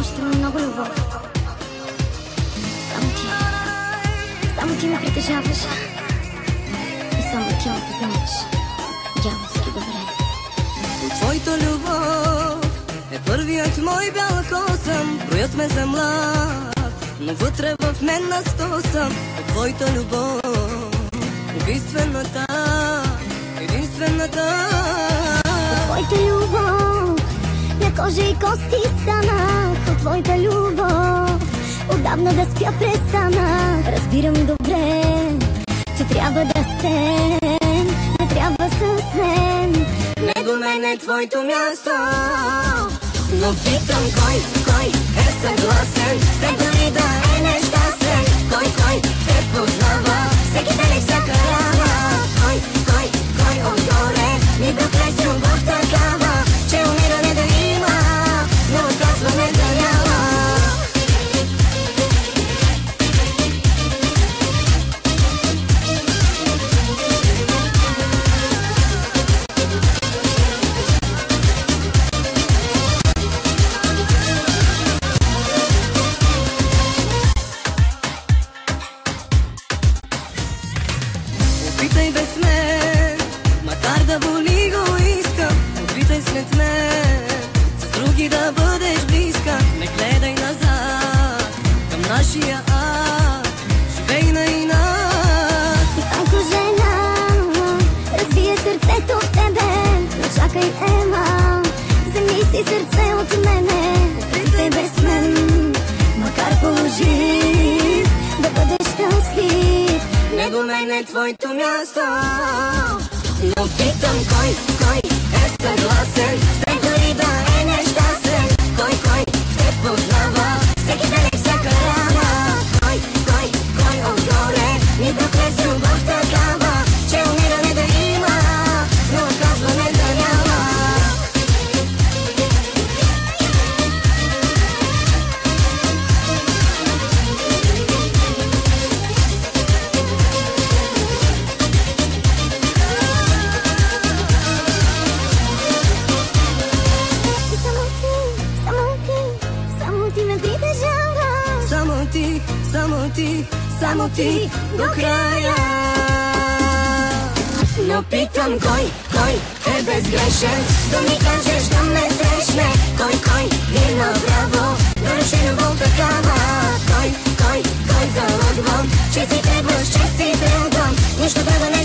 още много любов. Само ти ме притежаваш и само ти ме познаваш дяволски добре. Твоята любов е първият мой бял косъм. Броят ме за млад, но вътре в мен на 100 съм. От твоята любов, убийствената, единствената. От твоята любов на кожа и кости станах. От твоята любов отдавна да спя престана. Разбирам добре, че трябва да спем, не трябва с мен. Не до мен е твоето място, но питам кой е съгласен с теб дори да е нещастен. Кой те познава всеки ден и всяка рана. Кой отгоре ми докле с любов такава, че умиране да има, но отказване да няма. Опитай без мен, макар да боли го искам. Опитай след мен, с други да бъдеш близка. Не гледай назад към нашия ад, живей на инат. Ако жена разбие сърцето в тебе, не чакай, Ема, вземи си сърце от мене. Опитай без мен, макар положи да бъдеш щастлив. Не до мен е твоето място, но питам кой е съгласен с теб дори да е нещастен. Кой те познава всеки ден и всяка рана. Кой отгоре ни докле с любов такава, че умиране да има, но отказване да няма. Само ти до края. Но питам кой е безгрешен, да ми кажеш да ме срещне. Кой има право да реши любов такава. Кой залъгвам, че си тръгваш, че си тръгвам, нищо да не